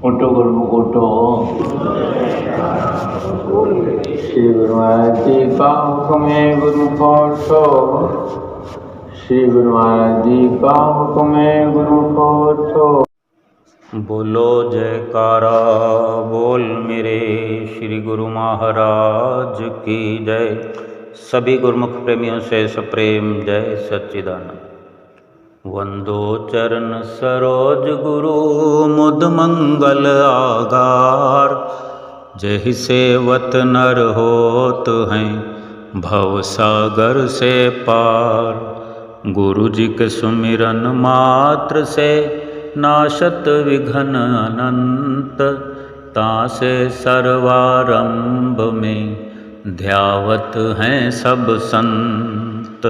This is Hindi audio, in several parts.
उठो गुरुमुख उठो। श्री गुरु महाराज जी का हुक्म है गुरुमुख उठो। श्री गुरु महाराज जी का हुक्म है गुरुमुख उठो। बोलो जयकारा बोल मेरे श्री गुरु महाराज की जय। सभी गुरुमुख प्रेमियों से सप्रेम जय सच्चिदानंद। वंदो चरण सरोज गुरु मुद मंगल आगार। जहि सेवत नर होत हैं भव सागर से पार। गुरु जी के सुमिरन मात्र से नाशत विघ्न अनंत। तासे सर्वारंभ में ध्यावत हैं सब संत।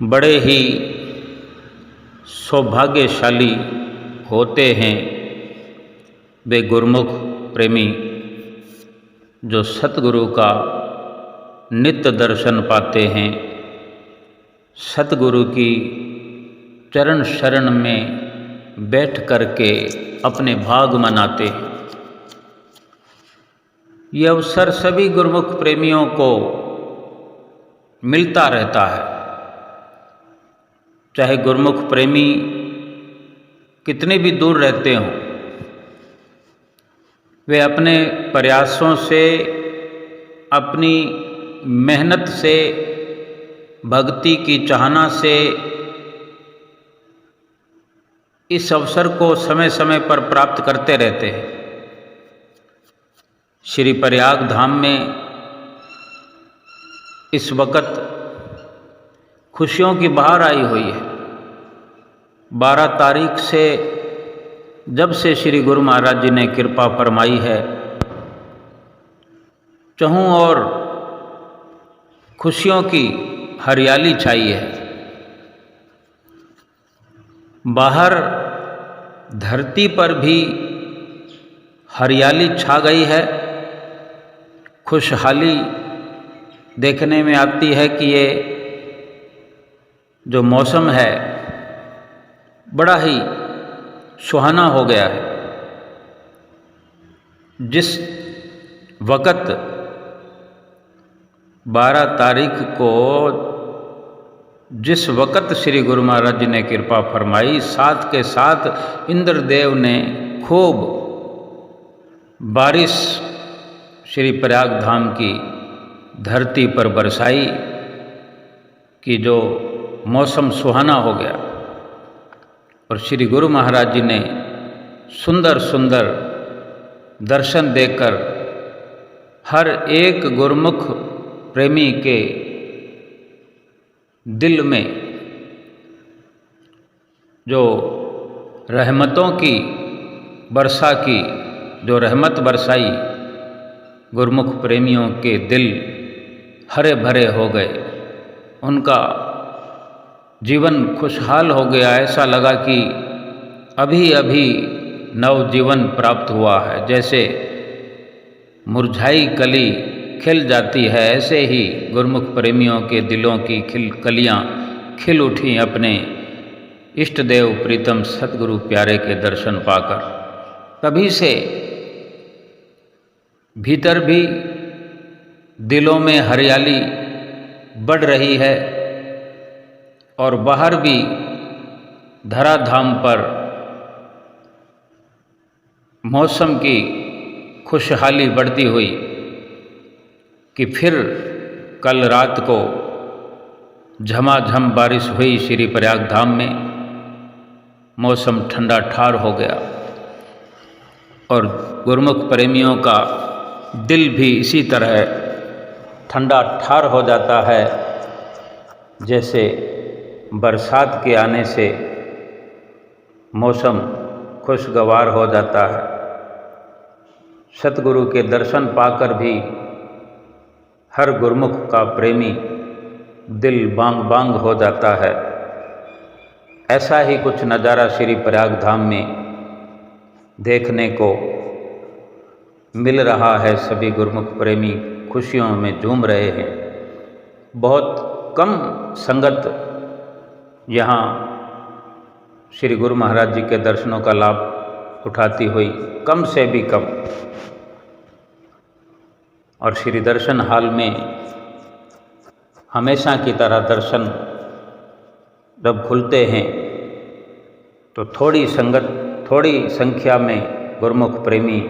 बड़े ही सौभाग्यशाली होते हैं वे गुरुमुख प्रेमी जो सतगुरु का नित्य दर्शन पाते हैं, सतगुरु की चरण शरण में बैठ करके अपने भाग मनाते हैं। ये अवसर सभी गुरुमुख प्रेमियों को मिलता रहता है। चाहे गुरुमुख प्रेमी कितने भी दूर रहते हों, वे अपने प्रयासों से, अपनी मेहनत से, भक्ति की चाहना से इस अवसर को समय समय पर प्राप्त करते रहते हैं। श्री प्रयाग धाम में इस वक्त खुशियों की बहार आई हुई है। 12 तारीख से जब से श्री गुरु महाराज जी ने कृपा फरमाई है, चहुं ओर खुशियों की हरियाली छाई है। बाहर धरती पर भी हरियाली छा गई है। खुशहाली देखने में आती है कि ये जो मौसम है बड़ा ही सुहाना हो गया है। जिस वक़्त 12 तारीख को जिस वक़्त श्री गुरु महाराज जी ने कृपा फरमाई, साथ के साथ इंद्रदेव ने खूब बारिश श्री प्रयाग धाम की धरती पर बरसाई कि जो मौसम सुहाना हो गया। और श्री गुरु महाराज जी ने सुंदर सुंदर दर्शन देकर हर एक गुरुमुख प्रेमी के दिल में जो रहमतों की वर्षा की जो रहमत बरसाई, गुरुमुख प्रेमियों के दिल हरे भरे हो गए। उनका जीवन खुशहाल हो गया। ऐसा लगा कि अभी अभी नवजीवन प्राप्त हुआ है। जैसे मुरझाई कली खिल जाती है, ऐसे ही गुरुमुख प्रेमियों के दिलों की कलियां खिल उठी अपने इष्ट देव प्रीतम सतगुरु प्यारे के दर्शन पाकर। तभी से भीतर भी दिलों में हरियाली बढ़ रही है और बाहर भी धराधाम पर मौसम की खुशहाली बढ़ती हुई कि फिर कल रात को झमाझम बारिश हुई श्री प्रयाग धाम में। मौसम ठंडा ठार हो गया और गुरुमुख प्रेमियों का दिल भी इसी तरह ठंडा ठार हो जाता है जैसे बरसात के आने से मौसम खुशगवार हो जाता है। सतगुरु के दर्शन पाकर भी हर गुरुमुख का प्रेमी दिल बांग बांग हो जाता है। ऐसा ही कुछ नज़ारा श्री प्रयाग धाम में देखने को मिल रहा है। सभी गुरुमुख प्रेमी खुशियों में झूम रहे हैं। बहुत कम संगत यहाँ श्री गुरु महाराज जी के दर्शनों का लाभ उठाती हुई कम से भी कम, और श्री दर्शन हाल में हमेशा की तरह दर्शन जब खुलते हैं तो थोड़ी संख्या में गुरुमुख प्रेमी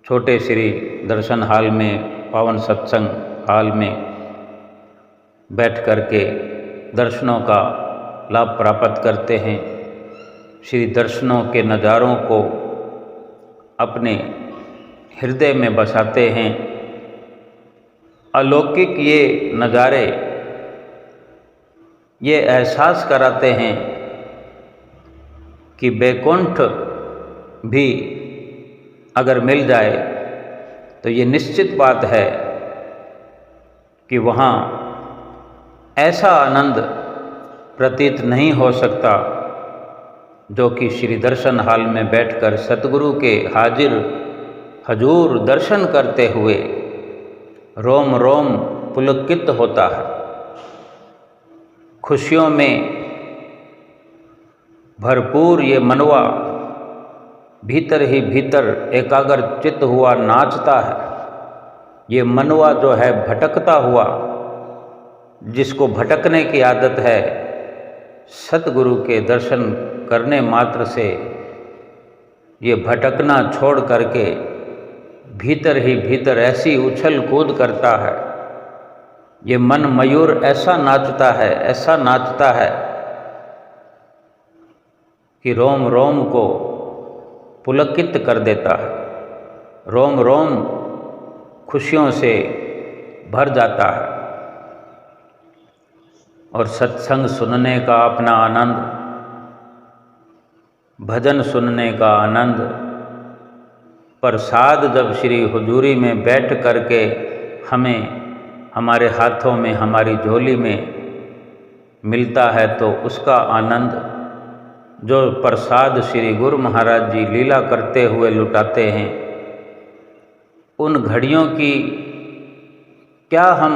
छोटे श्री दर्शन हाल में, पावन सत्संग हाल में बैठ कर के दर्शनों का लाभ प्राप्त करते हैं। श्री दर्शनों के नज़ारों को अपने हृदय में बसाते हैं। अलौकिक ये नज़ारे ये एहसास कराते हैं कि बैकुंठ भी अगर मिल जाए तो ये निश्चित बात है कि वहाँ ऐसा आनंद प्रतीत नहीं हो सकता जो कि श्री दर्शन हाल में बैठकर सतगुरु के हाजिर हजूर दर्शन करते हुए रोम रोम पुलकित होता है। खुशियों में भरपूर ये मनवा भीतर ही भीतर एकाग्र चित्त हुआ नाचता है। ये मनवा जो है भटकता हुआ, जिसको भटकने की आदत है, सतगुरु के दर्शन करने मात्र से ये भटकना छोड़ करके भीतर ही भीतर ऐसी उछल कूद करता है। ये मन मयूर ऐसा नाचता है कि रोम रोम को पुलकित कर देता है, रोम रोम खुशियों से भर जाता है। और सत्संग सुनने का अपना आनंद, भजन सुनने का आनंद, प्रसाद जब श्री हुजूरी में बैठ करके हमें हमारे हाथों में, हमारी झोली में मिलता है तो उसका आनंद, जो प्रसाद श्री गुरु महाराज जी लीला करते हुए लुटाते हैं, उन घड़ियों की क्या हम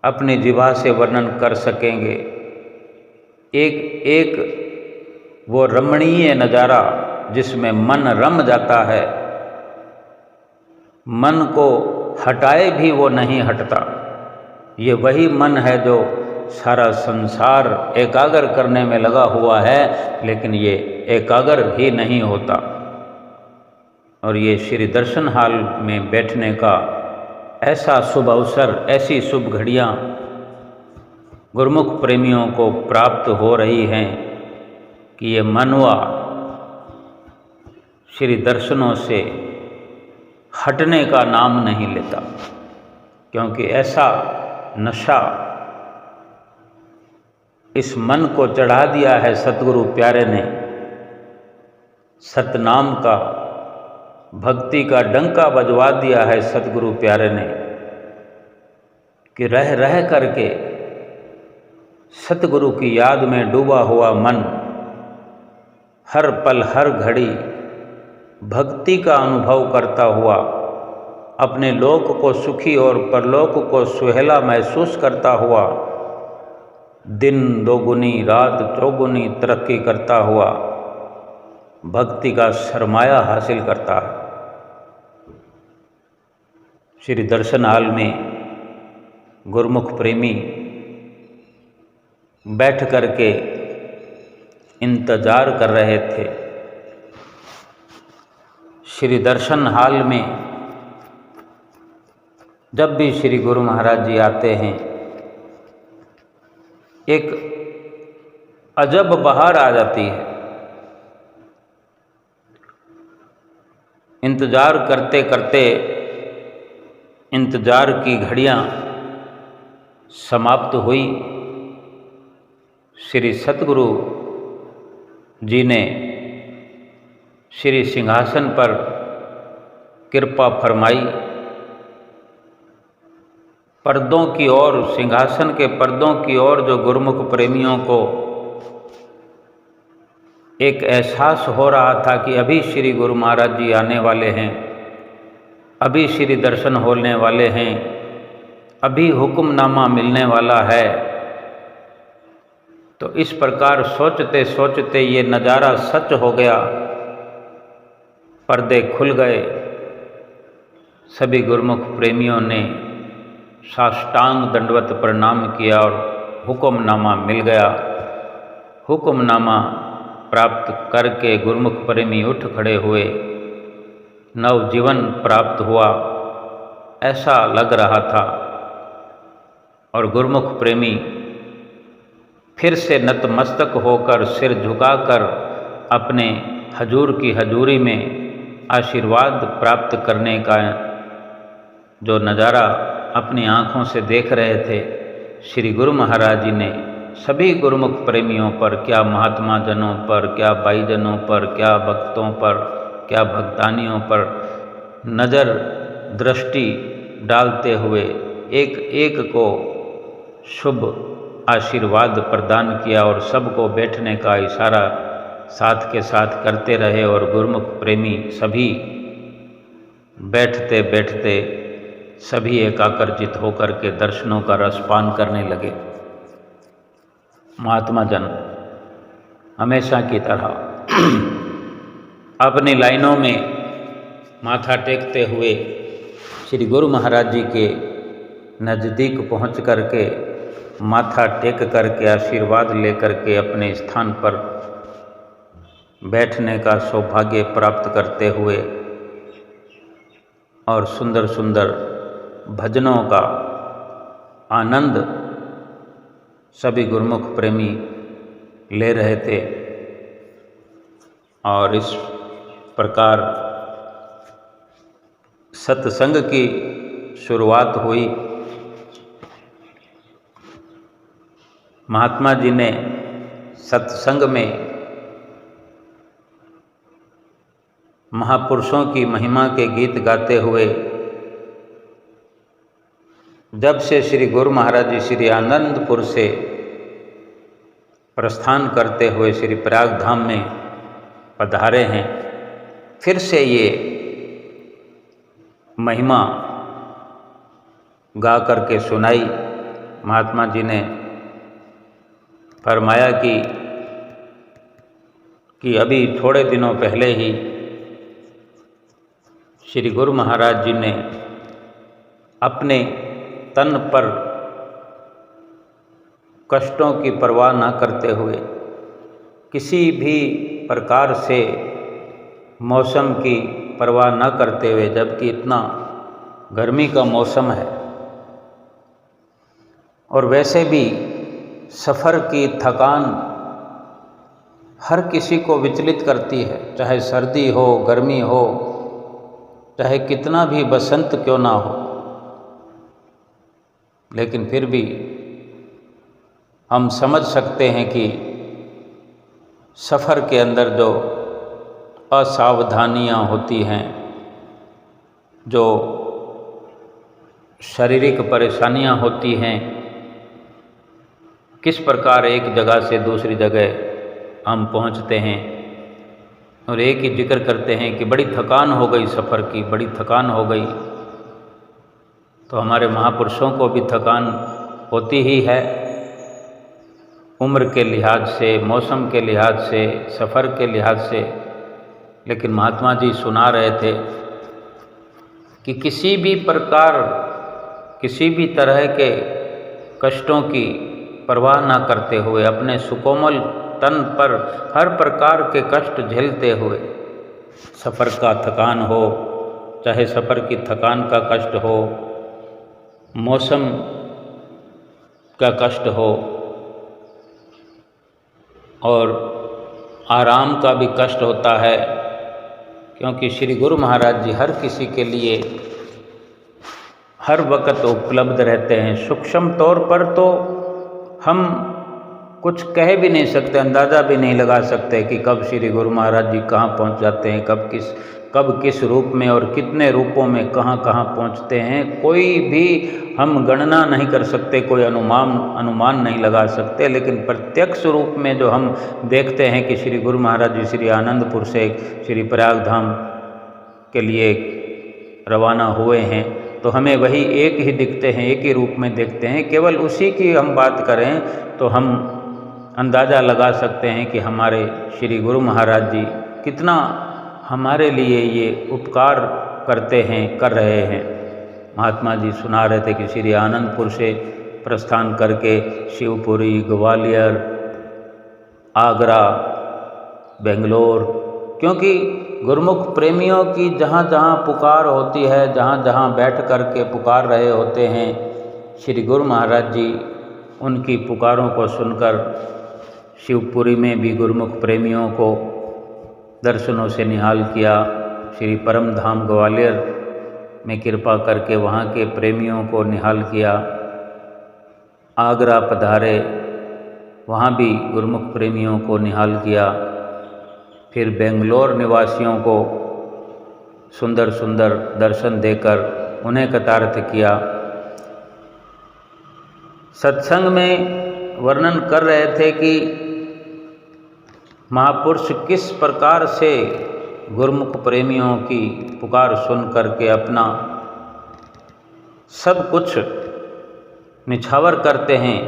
अपनी जिह्वा से वर्णन कर सकेंगे। एक एक वो रमणीय नज़ारा जिसमें मन रम जाता है, मन को हटाए भी वो नहीं हटता। ये वही मन है जो सारा संसार एकाग्र करने में लगा हुआ है, लेकिन ये एकाग्र ही नहीं होता। और ये श्री दर्शन हाल में बैठने का ऐसा शुभ अवसर, ऐसी शुभ घड़ियाँ गुरुमुख प्रेमियों को प्राप्त हो रही हैं कि ये मनवा श्री दर्शनों से हटने का नाम नहीं लेता, क्योंकि ऐसा नशा इस मन को चढ़ा दिया है सतगुरु प्यारे ने। सतनाम का, भक्ति का डंका बजवा दिया है सतगुरु प्यारे ने कि रह रह करके सतगुरु की याद में डूबा हुआ मन हर पल हर घड़ी भक्ति का अनुभव करता हुआ अपने लोक को सुखी और परलोक को सुहेला महसूस करता हुआ दिन दोगुनी रात चौगुनी तरक्की करता हुआ भक्ति का सरमाया हासिल करता है। श्री दर्शन हाल में गुरुमुख प्रेमी बैठ करके इंतजार कर रहे थे। श्री दर्शन हाल में जब भी श्री गुरु महाराज जी आते हैं, एक अजब बहार आ जाती है। इंतजार करते करते इंतजार की घड़ियाँ समाप्त हुई। श्री सतगुरु जी ने श्री सिंहासन पर कृपा फरमाई। पर्दों की ओर, सिंहासन के पर्दों की ओर जो गुरुमुख प्रेमियों को एक एहसास हो रहा था कि अभी श्री गुरु महाराज जी आने वाले हैं, अभी श्री दर्शन होने वाले हैं, अभी हुक्मनामा मिलने वाला है, तो इस प्रकार सोचते सोचते ये नज़ारा सच हो गया, पर्दे खुल गए। सभी गुरुमुख प्रेमियों ने साष्टांग दंडवत प्रणाम किया और हुक्मनामा मिल गया। हुक्मनामा प्राप्त करके गुरुमुख प्रेमी उठ खड़े हुए, नवजीवन प्राप्त हुआ ऐसा लग रहा था। और गुरुमुख प्रेमी फिर से नतमस्तक होकर सिर झुकाकर अपने हजूर की हजूरी में आशीर्वाद प्राप्त करने का जो नज़ारा अपनी आँखों से देख रहे थे, श्री गुरु महाराज जी ने सभी गुरुमुख प्रेमियों पर, क्या महात्मा जनों पर, क्या भाईजनों पर, क्या भक्तों पर, क्या भक्तानियों पर नज़र दृष्टि डालते हुए एक एक को शुभ आशीर्वाद प्रदान किया और सबको बैठने का इशारा साथ के साथ करते रहे। और गुरुमुख प्रेमी सभी बैठते बैठते सभी एकाग्रचित होकर के दर्शनों का रसपान करने लगे। महात्मा जन हमेशा की तरह अपनी लाइनों में माथा टेकते हुए श्री गुरु महाराज जी के नज़दीक पहुँच करके माथा टेक करके आशीर्वाद लेकर के अपने स्थान पर बैठने का सौभाग्य प्राप्त करते हुए और सुंदर सुंदर भजनों का आनंद सभी गुरुमुख प्रेमी ले रहे थे। और इस प्रकार सत्संग की शुरुआत हुई। महात्मा जी ने सत्संग में महापुरुषों की महिमा के गीत गाते हुए जब से श्री गुरु महाराज जी श्री आनंदपुर से प्रस्थान करते हुए श्री प्रयाग धाम में पधारे हैं, फिर से ये महिमा गा करके सुनाई। महात्मा जी ने फरमाया कि अभी थोड़े दिनों पहले ही श्री गुरु महाराज जी ने अपने तन पर कष्टों की परवाह न करते हुए, किसी भी प्रकार से मौसम की परवाह न करते हुए, जबकि इतना गर्मी का मौसम है और वैसे भी सफ़र की थकान हर किसी को विचलित करती है, चाहे सर्दी हो, गर्मी हो, चाहे कितना भी बसंत क्यों ना हो, लेकिन फिर भी हम समझ सकते हैं कि सफ़र के अंदर जो असावधानियाँ होती हैं, जो शारीरिक परेशानियाँ होती हैं, किस प्रकार एक जगह से दूसरी जगह हम पहुंचते हैं और एक ही जिक्र करते हैं कि बड़ी थकान हो गई, सफ़र की बड़ी थकान हो गई। तो हमारे महापुरुषों को भी थकान होती ही है, उम्र के लिहाज से, मौसम के लिहाज से, सफ़र के लिहाज से। लेकिन महात्मा जी सुना रहे थे कि किसी भी प्रकार, किसी भी तरह के कष्टों की परवाह न करते हुए, अपने सुकोमल तन पर हर प्रकार के कष्ट झेलते हुए, सफ़र का थकान हो, चाहे सफ़र की थकान का कष्ट हो, मौसम का कष्ट हो और आराम का भी कष्ट होता है, क्योंकि श्री गुरु महाराज जी हर किसी के लिए हर वक्त उपलब्ध रहते हैं। सूक्ष्म तौर पर तो हम कुछ कह भी नहीं सकते, अंदाज़ा भी नहीं लगा सकते कि कब श्री गुरु महाराज जी कहाँ पहुँच जाते हैं, कब किस रूप में और कितने रूपों में कहाँ कहाँ पहुँचते हैं। कोई भी हम गणना नहीं कर सकते, कोई अनुमान नहीं लगा सकते। लेकिन प्रत्यक्ष रूप में जो हम देखते हैं कि श्री गुरु महाराज जी श्री आनंदपुर से श्री प्रयाग धाम के लिए रवाना हुए हैं, तो हमें वही एक ही दिखते हैं, एक ही रूप में देखते हैं। केवल उसी की हम बात करें तो हम अंदाज़ा लगा सकते हैं कि हमारे श्री गुरु महाराज जी कितना हमारे लिए ये उपकार करते हैं, कर रहे हैं। महात्मा जी सुना रहे थे कि श्री आनंदपुर से प्रस्थान करके शिवपुरी, ग्वालियर, आगरा, बेंगलोर, क्योंकि गुरुमुख प्रेमियों की जहाँ जहाँ पुकार होती है, जहाँ जहाँ बैठ कर के पुकार रहे होते हैं श्री गुरु महाराज जी, उनकी पुकारों को सुनकर शिवपुरी में भी गुरुमुख प्रेमियों को दर्शनों से निहाल किया। श्री परम धाम ग्वालियर में कृपा करके वहाँ के प्रेमियों को निहाल किया। आगरा पधारे, वहाँ भी गुरुमुख प्रेमियों को निहाल किया। फिर बेंगलोर निवासियों को सुंदर सुंदर दर्शन देकर उन्हें कृतार्थ किया। सत्संग में वर्णन कर रहे थे कि महापुरुष किस प्रकार से गुरुमुख प्रेमियों की पुकार सुन करके अपना सब कुछ निछावर करते हैं,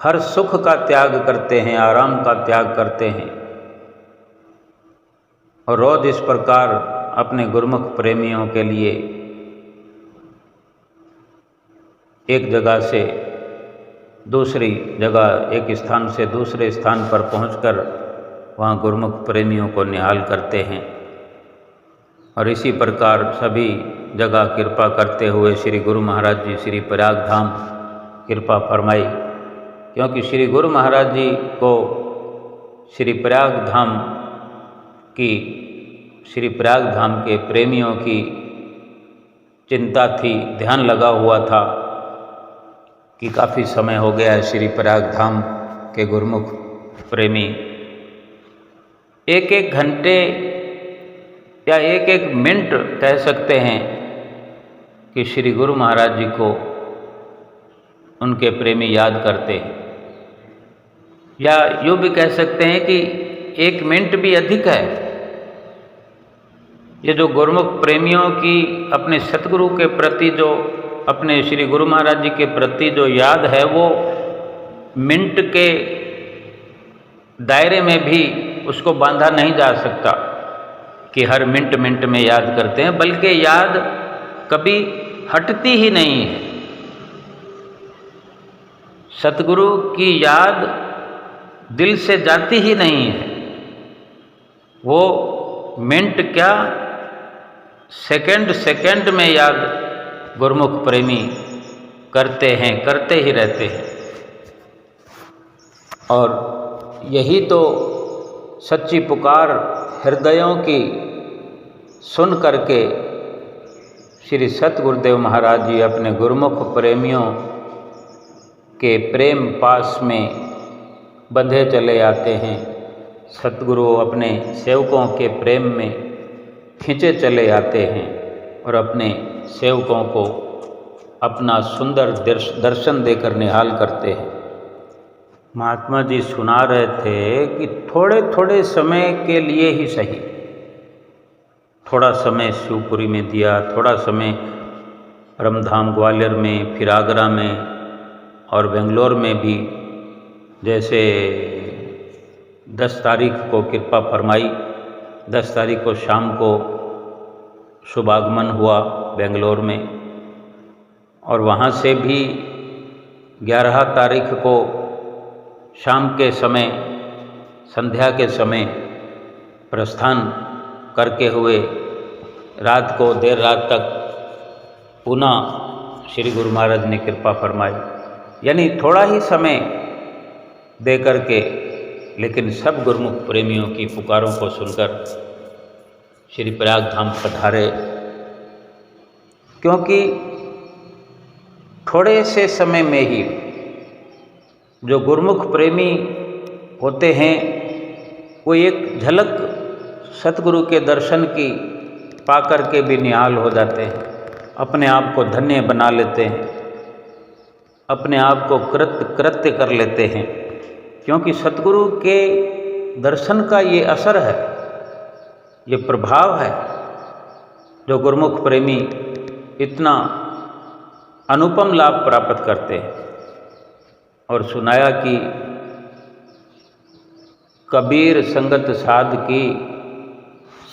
हर सुख का त्याग करते हैं, आराम का त्याग करते हैं और रोज इस प्रकार अपने गुरुमुख प्रेमियों के लिए एक जगह से दूसरी जगह, एक स्थान से दूसरे स्थान पर पहुंचकर वहाँ गुरुमुख प्रेमियों को निहाल करते हैं। और इसी प्रकार सभी जगह कृपा करते हुए श्री गुरु महाराज जी श्री प्रयाग धाम कृपा फरमाई, क्योंकि श्री गुरु महाराज जी को श्री प्रयाग धाम की, श्री प्रयाग धाम के प्रेमियों की चिंता थी, ध्यान लगा हुआ था कि काफ़ी समय हो गया है श्री प्रयाग धाम के गुरुमुख प्रेमी एक एक घंटे या एक एक मिनट कह सकते हैं कि श्री गुरु महाराज जी को उनके प्रेमी याद करते हैं, या यूँ भी कह सकते हैं कि एक मिनट भी अधिक है। ये जो गुरुमुख प्रेमियों की अपने सतगुरु के प्रति जो, अपने श्री गुरु महाराज जी के प्रति जो याद है, वो मिनट के दायरे में भी उसको बांधा नहीं जा सकता कि हर मिनट मिनट में याद करते हैं, बल्कि याद कभी हटती ही नहीं है। सतगुरु की याद दिल से जाती ही नहीं है। वो मिनट क्या, सेकंड सेकंड में याद गुरुमुख प्रेमी करते हैं, करते ही रहते हैं। और यही तो सच्ची पुकार हृदयों की सुन करके श्री सतगुरुदेव महाराज जी अपने गुरुमुख प्रेमियों के प्रेम पास में बंधे चले आते हैं। सतगुरु अपने सेवकों के प्रेम में खींचे चले आते हैं और अपने सेवकों को अपना सुंदर दर्शन देकर निहाल करते हैं। महात्मा जी सुना रहे थे कि थोड़े थोड़े समय के लिए ही सही, थोड़ा समय शिवपुरी में दिया, थोड़ा समय परमधाम ग्वालियर में, फिर आगरा में और बेंगलोर में भी। जैसे 10 तारीख को कृपा फरमाई, 10 तारीख को शाम को शुभागमन हुआ बेंगलोर में, और वहाँ से भी 11 तारीख को शाम के समय, संध्या के समय प्रस्थान करके हुए रात को देर रात तक पुनः श्री गुरु महाराज ने कृपा फरमाई। यानी थोड़ा ही समय दे करके, लेकिन सब गुरुमुख प्रेमियों की पुकारों को सुनकर श्री प्रयाग धाम पधारे, क्योंकि थोड़े से समय में ही जो गुरुमुख प्रेमी होते हैं वो एक झलक सतगुरु के दर्शन की पाकर के भी निहाल हो जाते हैं, अपने आप को धन्य बना लेते हैं, अपने आप को कृत्य कर लेते हैं, क्योंकि सतगुरु के दर्शन का ये असर है, ये प्रभाव है जो गुरुमुख प्रेमी इतना अनुपम लाभ प्राप्त करते हैं। और सुनाया कि कबीर संगत साध की,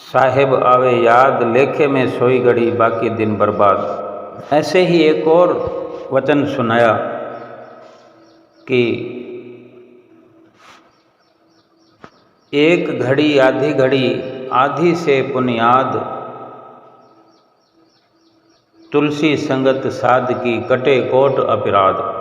साहिब आवे याद, लेखे में सोई घड़ी बाकी दिन बर्बाद। ऐसे ही एक और वचन सुनाया कि एक घड़ी आधी से पुनियाद, तुलसी संगत साध की, कटे कोट अपराध।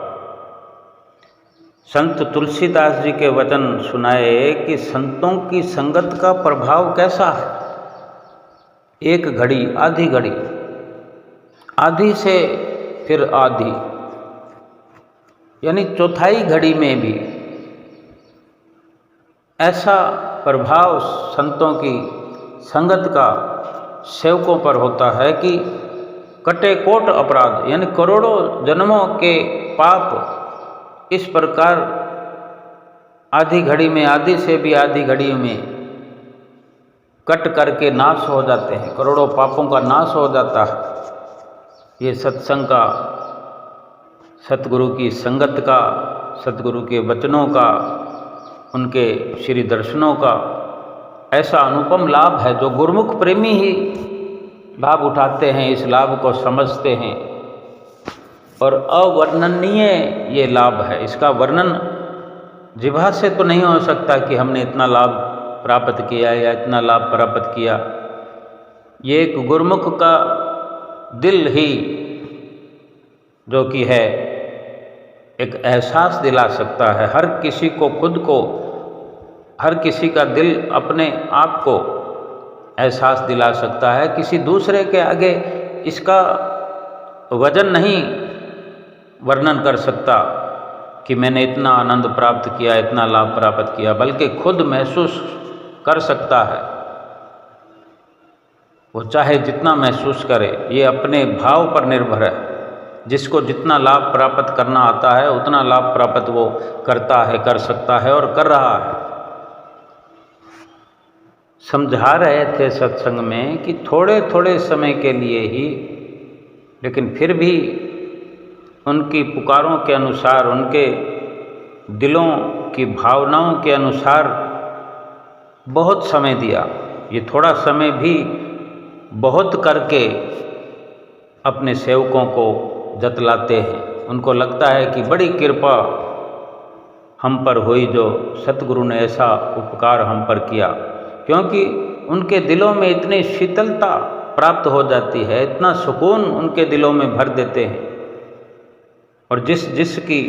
संत तुलसीदास जी के वचन सुनाए कि संतों की संगत का प्रभाव कैसा है। एक घड़ी, आधी से फिर आधी, यानी चौथाई घड़ी में भी ऐसा प्रभाव संतों की संगत का सेवकों पर होता है कि कटे कोट अपराध, यानी करोड़ों जन्मों के पाप इस प्रकार आधी घड़ी में, आधी से भी आधी घड़ी में कट करके नाश हो जाते हैं, करोड़ों पापों का नाश हो जाता है। ये सत्संग का, सतगुरु की संगत का, सतगुरु के वचनों का, उनके श्री दर्शनों का ऐसा अनुपम लाभ है जो गुरुमुख प्रेमी ही लाभ उठाते हैं, इस लाभ को समझते हैं। और अवर्णनीय ये लाभ है, इसका वर्णन जिह्वा से तो नहीं हो सकता कि हमने इतना लाभ प्राप्त किया या इतना लाभ प्राप्त किया। ये एक गुरुमुख का दिल ही जो कि है एक एहसास दिला सकता है। हर किसी को, खुद को, हर किसी का दिल अपने आप को एहसास दिला सकता है। किसी दूसरे के आगे इसका वजन नहीं वर्णन कर सकता कि मैंने इतना आनंद प्राप्त किया, इतना लाभ प्राप्त किया, बल्कि खुद महसूस कर सकता है। वो चाहे जितना महसूस करे, ये अपने भाव पर निर्भर है। जिसको जितना लाभ प्राप्त करना आता है उतना लाभ प्राप्त वो करता है, कर सकता है और कर रहा है। समझा रहे थे सत्संग में कि थोड़े थोड़े समय के लिए ही, लेकिन फिर भी उनकी पुकारों के अनुसार, उनके दिलों की भावनाओं के अनुसार बहुत समय दिया। ये थोड़ा समय भी बहुत करके अपने सेवकों को जतलाते हैं। उनको लगता है कि बड़ी कृपा हम पर हुई जो सतगुरु ने ऐसा उपकार हम पर किया, क्योंकि उनके दिलों में इतनी शीतलता प्राप्त हो जाती है, इतना सुकून उनके दिलों में भर देते हैं। और जिसकी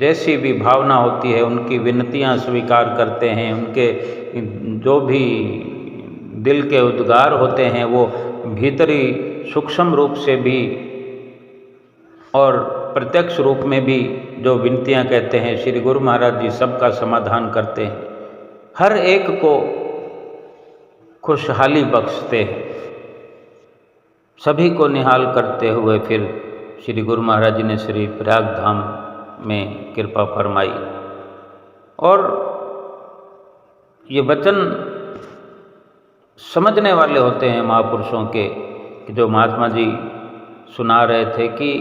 जैसी भी भावना होती है उनकी विनतियां स्वीकार करते हैं। उनके जो भी दिल के उद्गार होते हैं वो भीतरी सूक्ष्म रूप से भी और प्रत्यक्ष रूप में भी जो विनतियां कहते हैं, श्री गुरु महाराज जी सबका समाधान करते हैं, हर एक को खुशहाली बख्शते हैं। सभी को निहाल करते हुए फिर श्री गुरु महाराज जी ने श्री प्रयाग धाम में कृपा फरमाई। और ये वचन समझने वाले होते हैं महापुरुषों के, कि जो महात्मा जी सुना रहे थे कि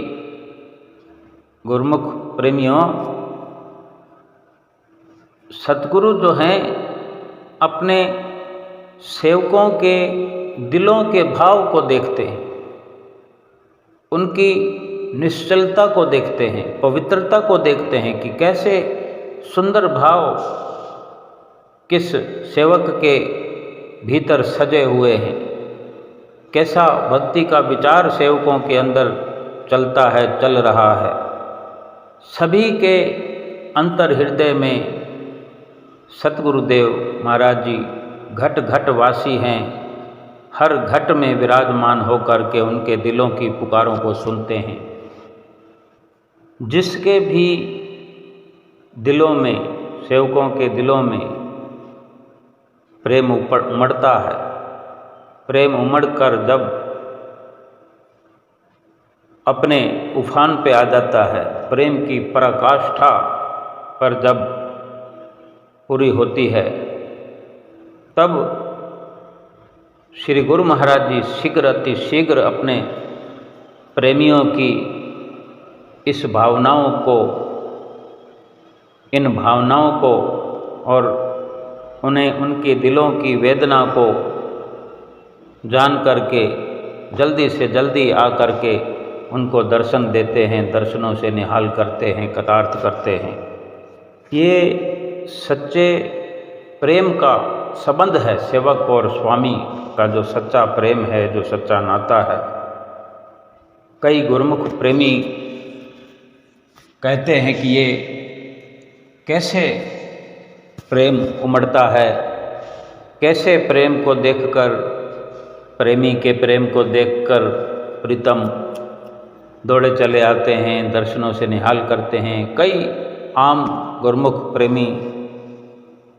गुरुमुख प्रेमियों, सतगुरु जो हैं अपने सेवकों के दिलों के भाव को देखते हैं, उनकी निश्चलता को देखते हैं, पवित्रता को देखते हैं कि कैसे सुंदर भाव किस सेवक के भीतर सजे हुए हैं, कैसा भक्ति का विचार सेवकों के अंदर चलता है, चल रहा है। सभी के अंतर हृदय में सतगुरुदेव महाराज जी घट घट वासी हैं। हर घट में विराजमान होकर के उनके दिलों की पुकारों को सुनते हैं। जिसके भी दिलों में, सेवकों के दिलों में प्रेम उमड़ता है, प्रेम उमड़कर जब अपने उफान पे आ जाता है, प्रेम की पराकाष्ठा पर जब पूरी होती है, तब श्री गुरु महाराज जी शीघ्र, अति शीघ्र अपने प्रेमियों की इस भावनाओं को, इन भावनाओं को और उन्हें उनके दिलों की वेदना को जान करके जल्दी से जल्दी आ करके उनको दर्शन देते हैं, दर्शनों से निहाल करते हैं, कृतार्थ करते हैं। ये सच्चे प्रेम का संबंध है, सेवक और स्वामी का जो सच्चा प्रेम है, जो सच्चा नाता है। कई गुरुमुख प्रेमी कहते हैं कि ये कैसे प्रेम उमड़ता है, कैसे प्रेम को देखकर, प्रेमी के प्रेम को देखकर प्रीतम दौड़े चले आते हैं, दर्शनों से निहाल करते हैं। कई आम गुरुमुख प्रेमी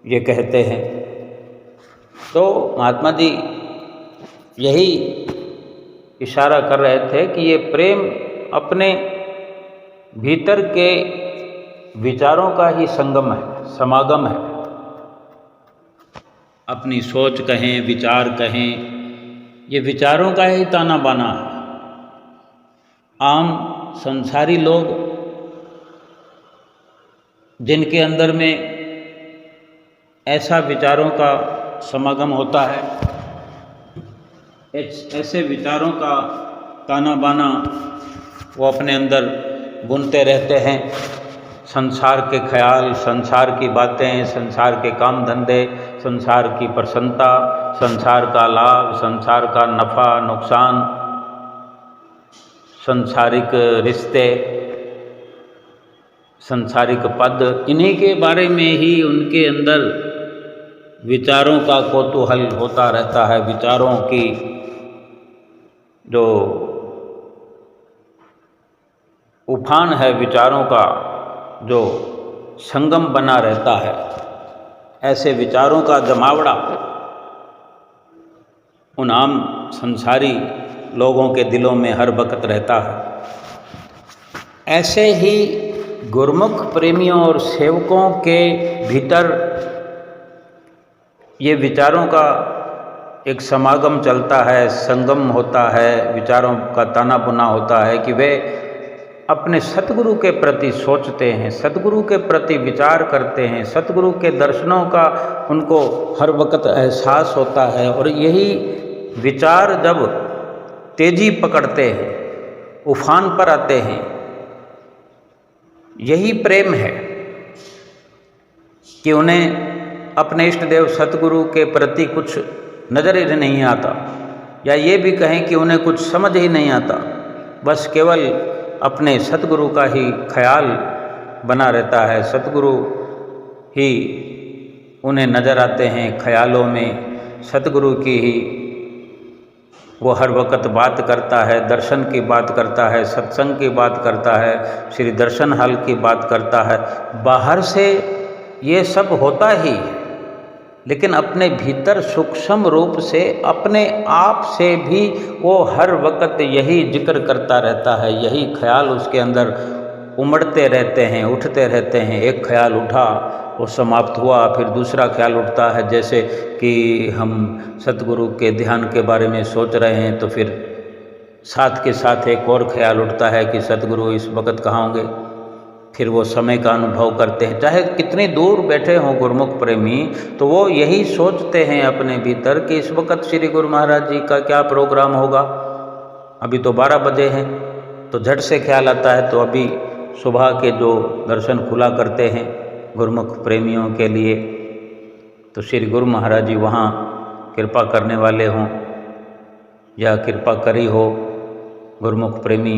ये कहते हैं। तो महात्मा जी यही इशारा कर रहे थे कि ये प्रेम अपने भीतर के विचारों का ही संगम है, समागम है। अपनी सोच कहें, विचार कहें, ये विचारों का ही ताना बाना है। आम संसारी लोग जिनके अंदर में ऐसा विचारों का समागम होता है, ऐसे विचारों का ताना बाना वो अपने अंदर बुनते रहते हैं। संसार के ख्याल, संसार की बातें, संसार के काम धंधे, संसार की प्रसन्नता, संसार का लाभ, संसार का नफ़ा नुकसान, संसारिक रिश्ते, संसारिक पद, इन्हीं के बारे में ही उनके अंदर विचारों का कौतूहल होता रहता है। विचारों की जो उफान है, विचारों का जो संगम बना रहता है, ऐसे विचारों का जमावड़ा उन आम संसारी लोगों के दिलों में हर वक्त रहता है। ऐसे ही गुरुमुख प्रेमियों और सेवकों के भीतर ये विचारों का एक समागम चलता है, संगम होता है, विचारों का ताना बुना होता है कि वे अपने सतगुरु के प्रति सोचते हैं, सतगुरु के प्रति विचार करते हैं, सतगुरु के दर्शनों का उनको हर वक्त एहसास होता है। और यही विचार जब तेजी पकड़ते हैं, उफान पर आते हैं, यही प्रेम है कि उन्हें अपने इष्ट देव सतगुरु के प्रति कुछ नज़र ही नहीं आता, या ये भी कहें कि उन्हें कुछ समझ ही नहीं आता। बस केवल अपने सतगुरु का ही ख्याल बना रहता है, सतगुरु ही उन्हें नज़र आते हैं ख्यालों में। सतगुरु की ही वो हर वक्त बात करता है, दर्शन की बात करता है, सत्संग की बात करता है, श्री दर्शन हल की बात करता है। बाहर से ये सब होता ही, लेकिन अपने भीतर सूक्ष्म रूप से अपने आप से भी वो हर वक्त यही जिक्र करता रहता है, यही ख्याल उसके अंदर उमड़ते रहते हैं, उठते रहते हैं। एक ख्याल उठा, वो समाप्त हुआ, फिर दूसरा ख्याल उठता है। जैसे कि हम सतगुरु के ध्यान के बारे में सोच रहे हैं तो फिर साथ के साथ एक और ख्याल उठता है कि सतगुरु इस वक्त कहाँ होंगे। फिर वो समय का अनुभव करते हैं, चाहे कितनी दूर बैठे हों गुरुमुख प्रेमी, तो वो यही सोचते हैं अपने भीतर कि इस वक्त श्री गुरु महाराज जी का क्या प्रोग्राम होगा। अभी तो 12 बजे हैं, तो झट से ख्याल आता है तो अभी सुबह के जो दर्शन खुला करते हैं गुरुमुख प्रेमियों के लिए, तो श्री गुरु महाराज जी वहाँ कृपा करने वाले हों या कृपा करी हो, गुरुमुख प्रेमी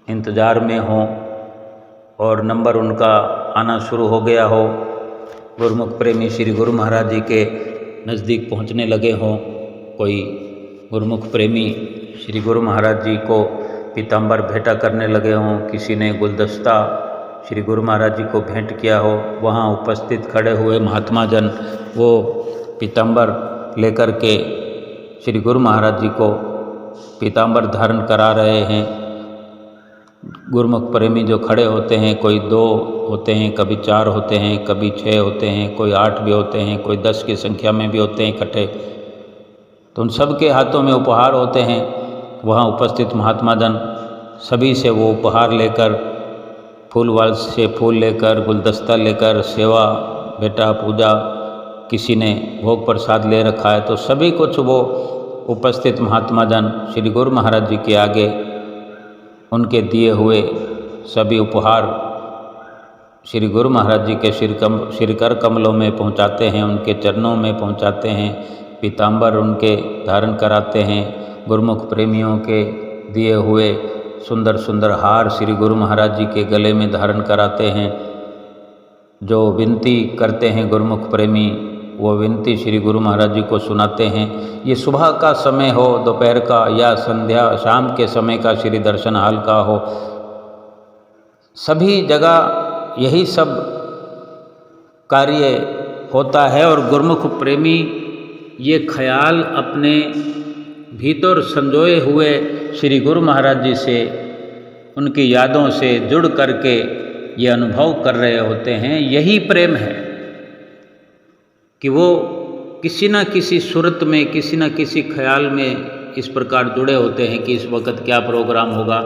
इंतज़ार में हों और नंबर उनका आना शुरू हो गया हो, गुरुमुख प्रेमी श्री गुरु महाराज जी के नज़दीक पहुँचने लगे हों। कोई गुरुमुख प्रेमी श्री गुरु महाराज जी को पीताम्बर भेंटा करने लगे हों, किसी ने गुलदस्ता श्री गुरु महाराज जी को भेंट किया हो, वहाँ उपस्थित खड़े हुए महात्मा जन वो पीताम्बर लेकर के श्री गुरु महाराज जी को पीताम्बर धारण करा रहे हैं। गुरुमुख प्रेमी जो खड़े होते हैं, कोई 2 होते हैं, कभी 4 होते हैं, कभी 6 होते हैं, कोई 8 भी होते हैं, कोई 10 की संख्या में भी होते हैं इकट्ठे। तो उन सब के हाथों में उपहार होते हैं। वहाँ उपस्थित महात्मा जन सभी से वो उपहार लेकर, फूल वाल से फूल लेकर, गुलदस्ता लेकर सेवा, भेंटा, पूजा किसी ने भोग प्रसाद ले रखा है, तो सभी कुछ वो उपस्थित महात्मा जन श्री गुरु महाराज जी के आगे उनके दिए हुए सभी उपहार श्री गुरु महाराज जी के शिरकर कमलों में पहुंचाते हैं, उनके चरणों में पहुंचाते हैं, पीताम्बर उनके धारण कराते हैं। गुरुमुख प्रेमियों के दिए हुए सुंदर सुंदर हार श्री गुरु महाराज जी के गले में धारण कराते हैं। जो विनती करते हैं गुरुमुख प्रेमी, वो विनती श्री गुरु महाराज जी को सुनाते हैं। ये सुबह का समय हो, दोपहर का या संध्या शाम के समय का श्री दर्शन हाल का हो, सभी जगह यही सब कार्य होता है। और गुरुमुख प्रेमी ये ख्याल अपने भीतर संजोए हुए श्री गुरु महाराज जी से, उनकी यादों से जुड़ करके ये अनुभव कर रहे होते हैं। यही प्रेम है कि वो किसी न किसी सूरत में, किसी न किसी ख्याल में इस प्रकार जुड़े होते हैं कि इस वक्त क्या प्रोग्राम होगा।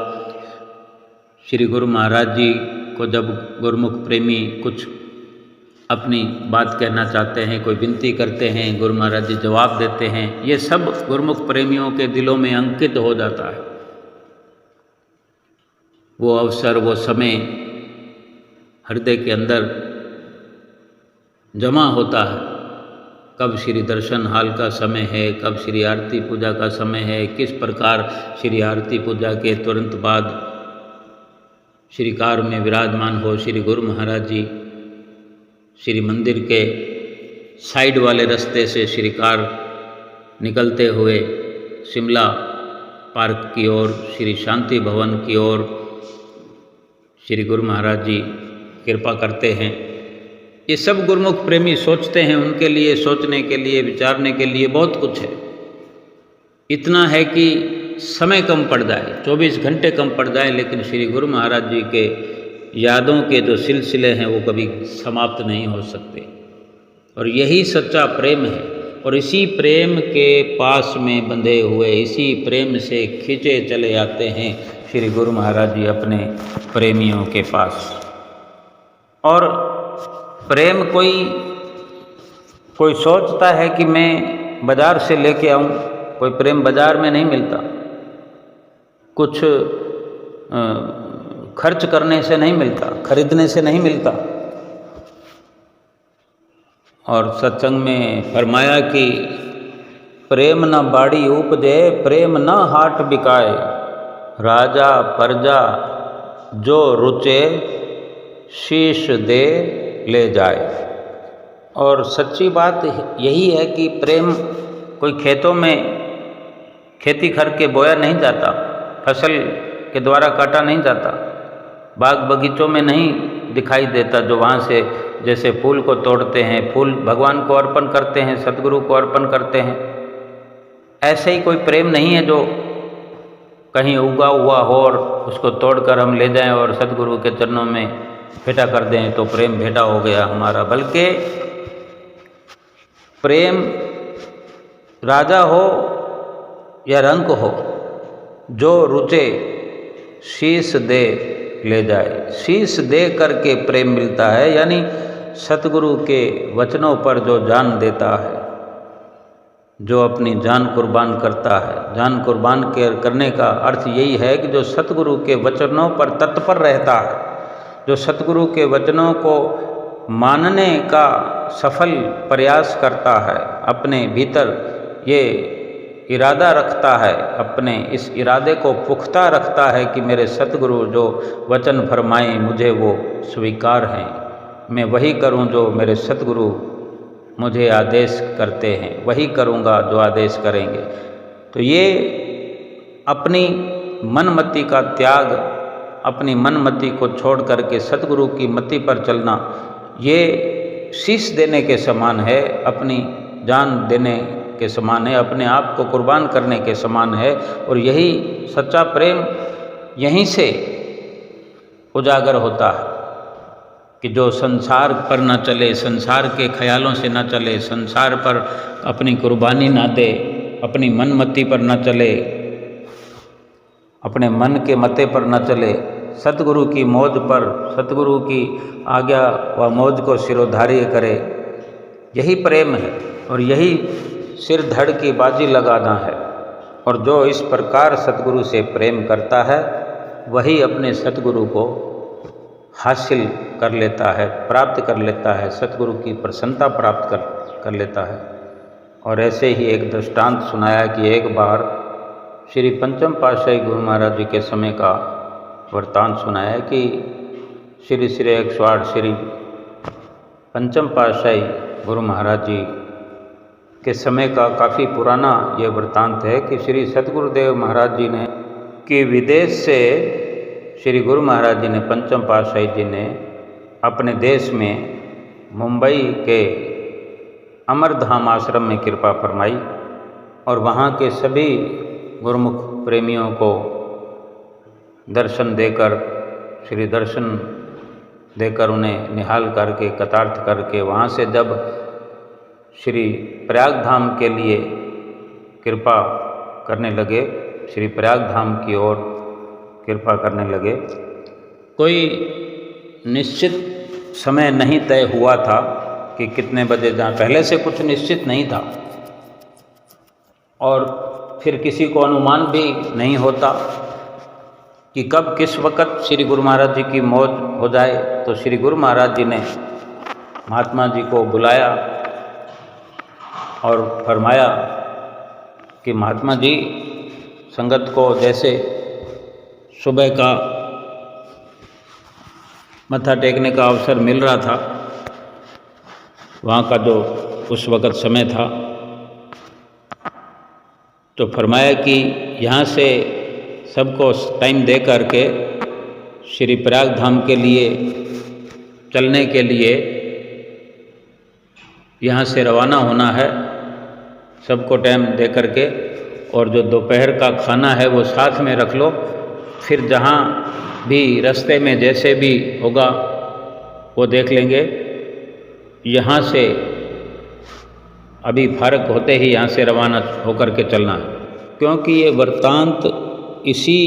श्री गुरु महाराज जी को जब गुरुमुख प्रेमी कुछ अपनी बात कहना चाहते हैं, कोई विनती करते हैं, गुरु महाराज जी जवाब देते हैं, ये सब गुरुमुख प्रेमियों के दिलों में अंकित हो जाता है। वो अवसर, वो समय हृदय के अंदर जमा होता है। कब श्री दर्शन हाल का समय है, कब श्री आरती पूजा का समय है, किस प्रकार श्री आरती पूजा के तुरंत बाद श्री कार में विराजमान हो श्री गुरु महाराज जी, श्री मंदिर के साइड वाले रास्ते से श्री कार निकलते हुए शिमला पार्क की ओर, श्री शांति भवन की ओर श्री गुरु महाराज जी कृपा करते हैं। ये सब गुरुमुख प्रेमी सोचते हैं। उनके लिए सोचने के लिए, विचारने के लिए बहुत कुछ है। इतना है कि समय कम पड़ जाए, 24 घंटे कम पड़ जाए, लेकिन श्री गुरु महाराज जी के यादों के जो सिलसिले हैं वो कभी समाप्त नहीं हो सकते। और यही सच्चा प्रेम है। और इसी प्रेम के पास में बंधे हुए, इसी प्रेम से खींचे चले आते हैं श्री गुरु महाराज जी अपने प्रेमियों के पास। और प्रेम कोई सोचता है कि मैं बाज़ार से लेके आऊं, कोई प्रेम बाज़ार में नहीं मिलता, कुछ खर्च करने से नहीं मिलता, खरीदने से नहीं मिलता। और सत्संग में फरमाया कि प्रेम न बाड़ी उपजे, प्रेम न हाट बिकाए, राजा प्रजा जो रुचे, शीश दे ले जाए। और सच्ची बात यही है कि प्रेम कोई खेतों में खेती करके बोया नहीं जाता, फसल के द्वारा काटा नहीं जाता, बाग बगीचों में नहीं दिखाई देता। जो वहाँ से जैसे फूल को तोड़ते हैं, फूल भगवान को अर्पण करते हैं, सतगुरु को अर्पण करते हैं, ऐसे ही कोई प्रेम नहीं है जो कहीं उगा हुआ हो और उसको तोड़कर हम ले जाएं और सतगुरु के चरणों में भेंटा कर दें तो प्रेम भेंटा हो गया हमारा। बल्कि प्रेम राजा हो या रंक हो, जो रुचे शीश दे ले जाए। शीश दे करके प्रेम मिलता है, यानी सतगुरु के वचनों पर जो जान देता है, जो अपनी जान कुर्बान करता है। जान कुर्बान करने का अर्थ यही है कि जो सतगुरु के वचनों पर तत्पर रहता है, जो सतगुरु के वचनों को मानने का सफल प्रयास करता है, अपने भीतर ये इरादा रखता है, अपने इस इरादे को पुख्ता रखता है कि मेरे सतगुरु जो वचन फरमाएं मुझे वो स्वीकार हैं, मैं वही करूं जो मेरे सतगुरु मुझे आदेश करते हैं, वही करूंगा जो आदेश करेंगे। तो ये अपनी मनमति का त्याग, अपनी मनमति को छोड़ करके सतगुरु की मति पर चलना, ये शीश देने के समान है, अपनी जान देने के समान है, अपने आप को कुर्बान करने के समान है। और यही सच्चा प्रेम यहीं से उजागर होता है कि जो संसार पर न चले, संसार के ख्यालों से न चले, संसार पर अपनी कुर्बानी ना दे, अपनी मनमति पर न चले, अपने मन के मते पर न चले, सतगुरु की मौज पर, सतगुरु की आज्ञा व मौज को सिरोधार्य करे, यही प्रेम है और यही सिर धड़ की बाजी लगाना है। और जो इस प्रकार सतगुरु से प्रेम करता है वही अपने सतगुरु को हासिल कर लेता है, प्राप्त कर लेता है, सतगुरु की प्रसन्नता प्राप्त कर लेता है। और ऐसे ही एक दृष्टांत सुनाया कि एक बार श्री पंचम पातशाही गुरु महाराज जी के समय का वृत्तांत सुनाया कि श्री 108 श्री पंचम पातशाही गुरु महाराज जी के समय का काफ़ी पुराना ये वृत्तांत है कि श्री सतगुरुदेव महाराज जी ने कि विदेश से श्री गुरु महाराज जी ने, पंचम पातशाही जी ने अपने देश में मुंबई के अमरधाम आश्रम में कृपा फरमाई और वहाँ के सभी गुरुमुख प्रेमियों को दर्शन देकर, श्री दर्शन देकर उन्हें निहाल करके, कृतार्थ करके वहाँ से जब श्री प्रयाग धाम के लिए कृपा करने लगे, श्री प्रयाग धाम की ओर कृपा करने लगे, कोई निश्चित समय नहीं तय हुआ था कि कितने बजे जाएं, पहले से कुछ निश्चित नहीं था और फिर किसी को अनुमान भी नहीं होता कि कब किस वक़्त श्री गुरु महाराज जी की मौज हो जाए। तो श्री गुरु महाराज जी ने महात्मा जी को बुलाया और फरमाया कि महात्मा जी, संगत को जैसे सुबह का मत्था टेकने का अवसर मिल रहा था, वहाँ का जो उस वक़्त समय था, तो फरमाया कि यहाँ से सबको टाइम दे करके श्री प्रयाग धाम के लिए चलने के लिए यहाँ से रवाना होना है, सबको टाइम दे करके, और जो दोपहर का खाना है वो साथ में रख लो, फिर जहाँ भी रास्ते में जैसे भी होगा वो देख लेंगे। यहाँ से अभी फारग होते ही यहाँ से रवाना होकर के चलना है, क्योंकि ये वृत्तांत इसी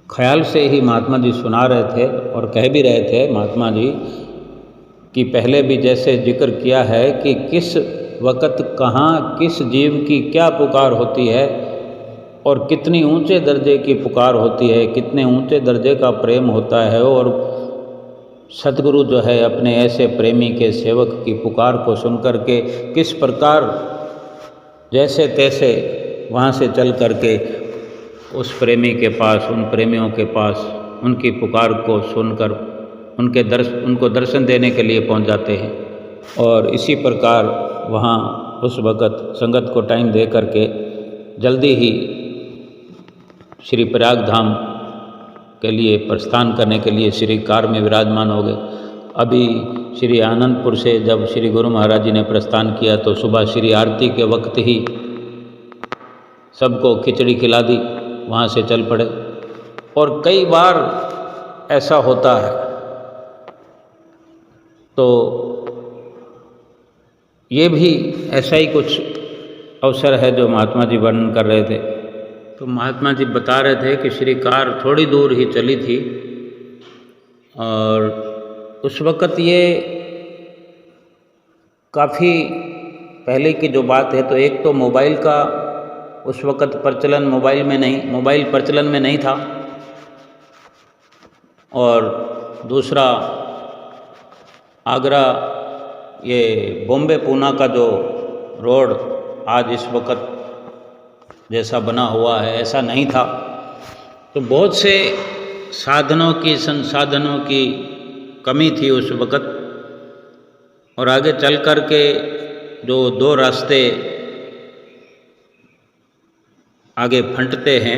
ख्याल से ही महात्मा जी सुना रहे थे और कह भी रहे थे महात्मा जी कि पहले भी जैसे जिक्र किया है कि किस वक़्त कहाँ किस जीव की क्या पुकार होती है और कितनी ऊंचे दर्जे की पुकार होती है, कितने ऊंचे दर्जे का प्रेम होता है। और सतगुरु जो है अपने ऐसे प्रेमी के सेवक की पुकार को सुनकर के किस प्रकार जैसे तैसे वहाँ से चल करके उस प्रेमी के पास, उन प्रेमियों के पास उनकी पुकार को सुनकर उनको दर्शन देने के लिए पहुँच जाते हैं। और इसी प्रकार वहाँ उस वक़्त संगत को टाइम दे करके जल्दी ही श्री प्रयाग धाम के लिए प्रस्थान करने के लिए श्री कार में विराजमान हो गए। अभी श्री आनंदपुर से जब श्री गुरु महाराज जी ने प्रस्थान किया तो सुबह श्री आरती के वक्त ही सबको खिचड़ी खिला दी, वहाँ से चल पड़े। और कई बार ऐसा होता है, तो ये भी ऐसा ही कुछ अवसर है जो महात्मा जी वर्णन कर रहे थे। तो महात्मा जी बता रहे थे कि श्री कार थोड़ी दूर ही चली थी और उस वक़्त ये काफ़ी पहले की जो बात है, तो एक तो मोबाइल का उस वक़्त प्रचलन मोबाइल प्रचलन में नहीं था, और दूसरा आगरा ये बॉम्बे पूना का जो रोड आज इस वक़्त जैसा बना हुआ है ऐसा नहीं था। तो बहुत से साधनों की, संसाधनों की कमी थी उस वक़्त। और आगे चल कर के जो दो रास्ते आगे फंटते हैं,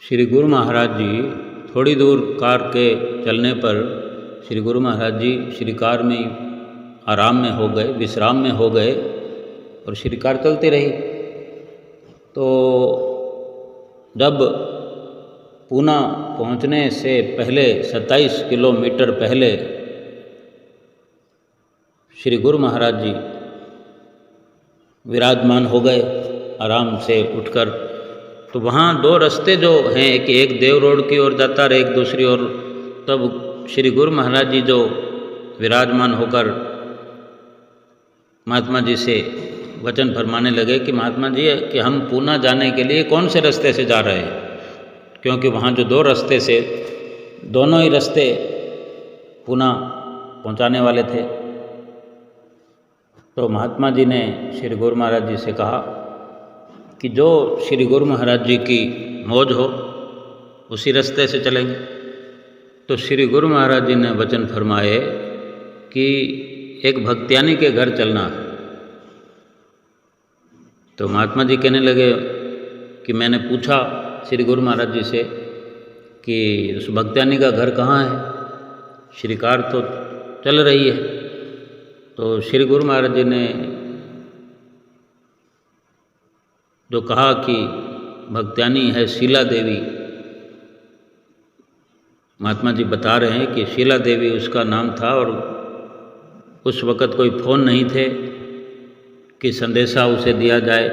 श्री गुरु महाराज जी थोड़ी दूर कार के चलने पर श्री गुरु महाराज जी श्री कार में आराम में हो गए, विश्राम में हो गए और श्री कार चलती रही। तो जब पूना पहुंचने से पहले 27 किलोमीटर पहले श्री गुरु महाराज जी विराजमान हो गए आराम से उठकर। तो वहाँ दो रास्ते जो हैं कि एक देव रोड की ओर जाता और एक दूसरी ओर, तब श्री गुरु महाराज जी जो विराजमान होकर महात्मा जी से वचन फरमाने लगे कि महात्मा जी कि हम पूना जाने के लिए कौन से रास्ते से जा रहे हैं, क्योंकि वहाँ जो 2 रास्ते से, दोनों ही रास्ते पूना पहुँचाने वाले थे। तो महात्मा जी ने श्री गुरु महाराज जी से कहा कि जो श्री गुरु महाराज जी की मौज हो उसी रास्ते से चलेंगे। तो श्री गुरु महाराज जी ने वचन फरमाए कि एक भक्त्यानी के घर चलना है। तो महात्मा जी कहने लगे कि मैंने पूछा श्री गुरु महाराज जी से कि उस भक्त्यानी का घर कहाँ है, श्रीकार तो चल रही है। तो श्री गुरु महाराज जी ने जो कहा कि भक्त्यानी है शीला देवी, महात्मा जी बता रहे हैं कि शीला देवी उसका नाम था, और उस वक़्त कोई फ़ोन नहीं थे कि संदेशा उसे दिया जाए।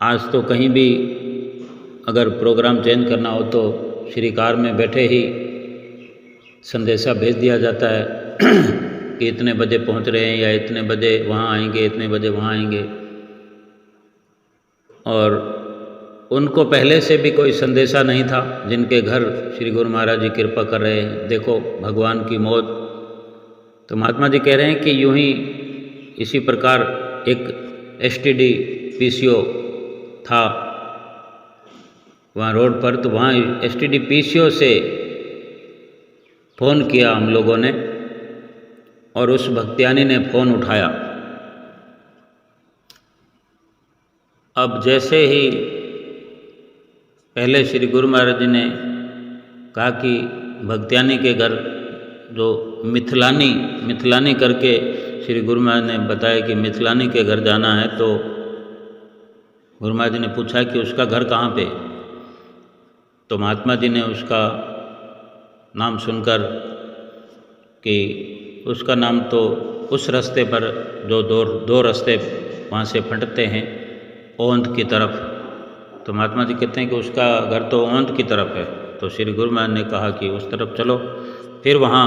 आज तो कहीं भी अगर प्रोग्राम चेंज करना हो तो श्रीकार में बैठे ही संदेशा भेज दिया जाता है कि इतने बजे पहुंच रहे हैं या इतने बजे वहाँ आएंगे, इतने बजे वहाँ आएंगे। और उनको पहले से भी कोई संदेशा नहीं था जिनके घर श्री गुरु महाराज जी कृपा कर रहे हैं, देखो भगवान की मौज। तो महात्मा जी कह रहे हैं कि यूं ही इसी प्रकार एक STD PCO था वहाँ रोड पर। तो वहाँ STD PCO से फ़ोन किया हम लोगों ने, और उस भक्त्यानी ने फ़ोन उठाया। अब जैसे ही पहले श्री गुरु महाराज जी ने कहा कि भक्त्यानी के घर, जो मिथिलानी करके श्री गुरु महाराज ने बताया कि मिथिलानी के घर जाना है। तो गुरु महाराज जी ने पूछा कि उसका घर कहाँ पे। तो महात्मा जी ने उसका नाम सुनकर कि उसका नाम तो उस रास्ते पर जो 2 रास्ते वहाँ से फटते हैं ओंध की तरफ, तो महात्मा जी कहते हैं कि उसका घर तो ओंध की तरफ है। तो श्री गुरु महाराज ने कहा कि उस तरफ चलो। फिर वहाँ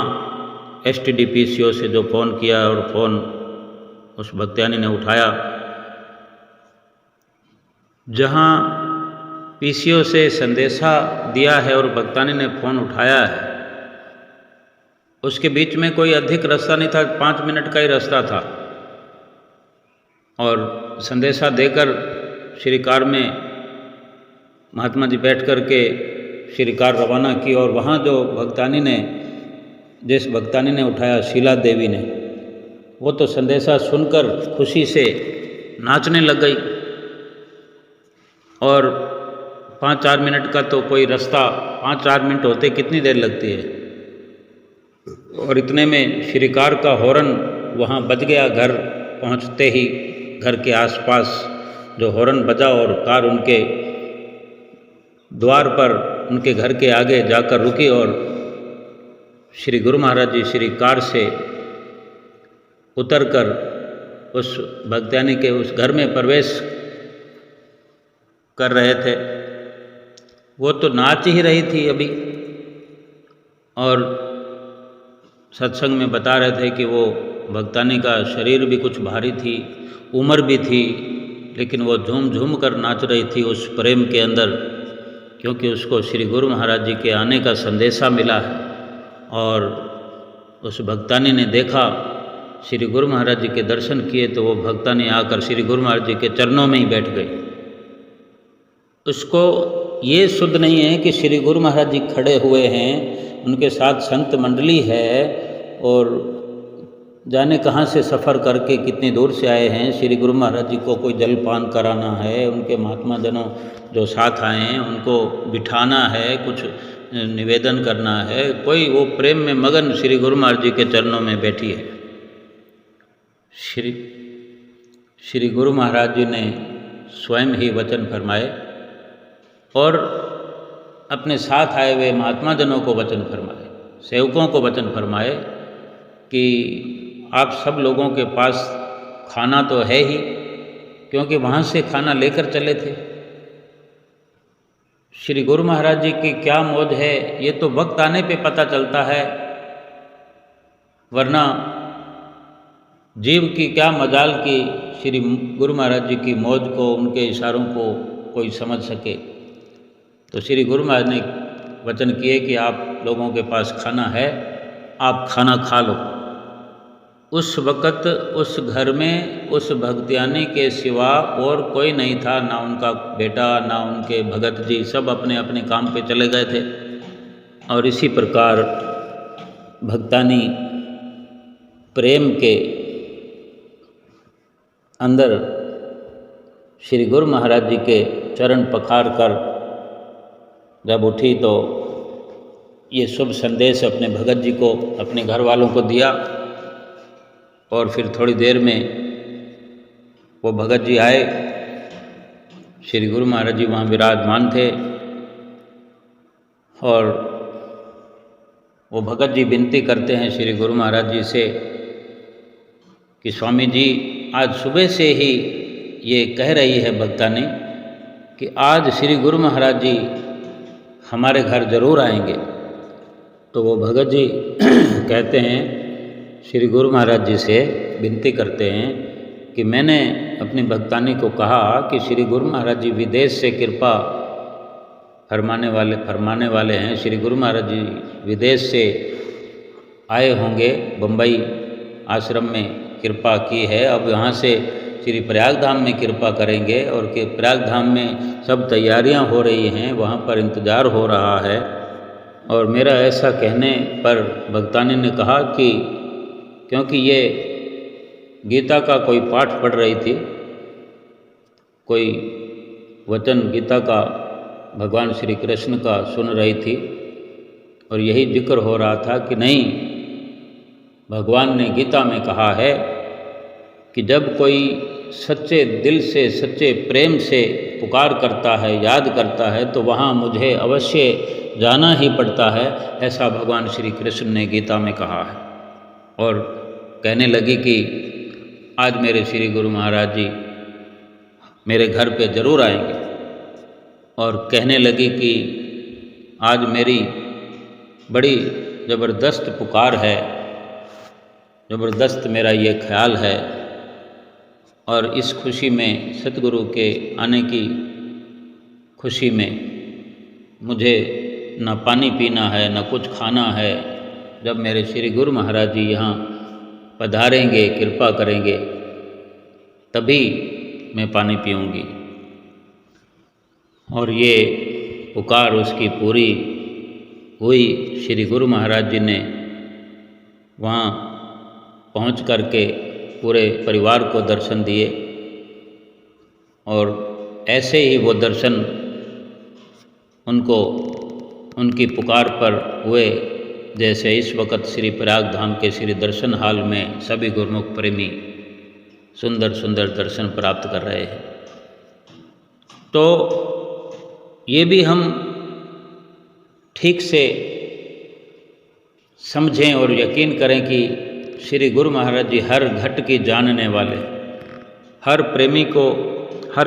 STD PCO से जो फ़ोन किया और फ़ोन उस भक्त्यानी ने उठाया। जहाँ PCO से संदेशा दिया है और भक्त्यानी ने फ़ोन उठाया है, उसके बीच में कोई अधिक रास्ता नहीं था, 5 मिनट का ही रास्ता था। और संदेशा देकर श्रीकार में महात्मा जी बैठ कर के श्रीकार रवाना की। और वहाँ जो भक्त्यानी ने, जिस भक्त्यानी ने उठाया शीला देवी ने, वो तो संदेशा सुनकर खुशी से नाचने लग गई। और 5-4 मिनट का तो कोई रास्ता, 5-4 मिनट होते कितनी देर लगती है। और इतने में श्रीकार का हॉर्न वहाँ बज गया। घर पहुँचते ही घर के आसपास जो हॉर्न बजा और कार उनके द्वार पर, उनके घर के आगे जाकर रुकी। और श्री गुरु महाराज जी श्री कार से उतरकर उस भक्त्यानी के उस घर में प्रवेश कर रहे थे। वो तो नाच ही रही थी अभी, और सत्संग में बता रहे थे कि वो भक्त्यानी का शरीर भी कुछ भारी थी, उम्र भी थी, लेकिन वो झूम झूम कर नाच रही थी उस प्रेम के अंदर, क्योंकि उसको श्री गुरु महाराज जी के आने का संदेशा मिला है। और उस भक्त्यानी ने देखा, श्री गुरु महाराज जी के दर्शन किए, तो वो भक्त्यानी आकर श्री गुरु महाराज जी के चरणों में ही बैठ गई। उसको ये शुद्ध नहीं है कि श्री गुरु महाराज जी खड़े हुए हैं, उनके साथ संत मंडली है, और जाने कहाँ से सफ़र करके कितनी दूर से आए हैं। श्री गुरु महाराज जी को कोई जलपान कराना है, उनके महात्मा जनों जो साथ आए हैं उनको बिठाना है, कुछ निवेदन करना है। कोई वो प्रेम में मगन श्री गुरु महाराज जी के चरणों में बैठी है। श्री गुरु महाराज जी ने स्वयं ही वचन फरमाए और अपने साथ आए हुए महात्मा जनों को वचन फरमाए, सेवकों को वचन फरमाए कि आप सब लोगों के पास खाना तो है ही, क्योंकि वहाँ से खाना लेकर चले थे। श्री गुरु महाराज जी की क्या मौज है, ये तो वक्त आने पे पता चलता है। वरना जीव की क्या मजाल कि श्री गुरु महाराज जी की मौज को, उनके इशारों को कोई समझ सके। तो श्री गुरु महाराज ने वचन किए कि आप लोगों के पास खाना है, आप खाना खा लो। उस वक़्त उस घर में उस भगतियानी के सिवा और कोई नहीं था, ना उनका बेटा ना उनके भगत जी, सब अपने अपने काम पे चले गए थे। और इसी प्रकार भगतानी प्रेम के अंदर श्री गुरु महाराज जी के चरण पखार कर जब उठी तो ये शुभ संदेश अपने भगत जी को, अपने घर वालों को दिया। और फिर थोड़ी देर में वो भगत जी आए, श्री गुरु महाराज जी वहाँ विराजमान थे। और वो भगत जी विनती करते हैं श्री गुरु महाराज जी से कि स्वामी जी, आज सुबह से ही ये कह रही है भगतानी कि आज श्री गुरु महाराज जी हमारे घर ज़रूर आएंगे। तो वो भगत जी कहते हैं, श्री गुरु महाराज जी से विनती करते हैं कि मैंने अपनी भगतानी को कहा कि श्री गुरु महाराज जी विदेश से कृपा फरमाने वाले हैं। श्री गुरु महाराज जी विदेश से आए होंगे, बम्बई आश्रम में कृपा की है, अब यहाँ से श्री प्रयाग धाम में कृपा करेंगे। और कि प्रयाग धाम में सब तैयारियाँ हो रही हैं, वहाँ पर इंतज़ार हो रहा है। और मेरा ऐसा कहने पर भगतानी ने कहा कि क्योंकि ये गीता का कोई पाठ पढ़ रही थी, कोई वचन गीता का भगवान श्री कृष्ण का सुन रही थी, और यही जिक्र हो रहा था कि नहीं, भगवान ने गीता में कहा है कि जब कोई सच्चे दिल से, सच्चे प्रेम से पुकार करता है, याद करता है, तो वहाँ मुझे अवश्य जाना ही पड़ता है। ऐसा भगवान श्री कृष्ण ने गीता में कहा है। और कहने लगी कि आज मेरे श्री गुरु महाराज जी मेरे घर पे ज़रूर आएंगे। और कहने लगी कि आज मेरी बड़ी ज़बरदस्त पुकार है, ज़बरदस्त मेरा ये ख्याल है। और इस खुशी में, सतगुरु के आने की खुशी में, मुझे न पानी पीना है न कुछ खाना है। जब मेरे श्री गुरु महाराज जी यहाँ पधारेंगे, कृपा करेंगे, तभी मैं पानी पीऊँगी। और ये पुकार उसकी पूरी हुई। श्री गुरु महाराज जी ने वहाँ पहुँच करके पूरे परिवार को दर्शन दिए। और ऐसे ही वो दर्शन उनको उनकी पुकार पर हुए जैसे इस वक्त श्री प्रयाग धाम के श्री दर्शन हाल में सभी गुरुमुख प्रेमी सुंदर सुंदर दर्शन प्राप्त कर रहे हैं। तो ये भी हम ठीक से समझें और यकीन करें कि श्री गुरु महाराज जी हर घट की जानने वाले, हर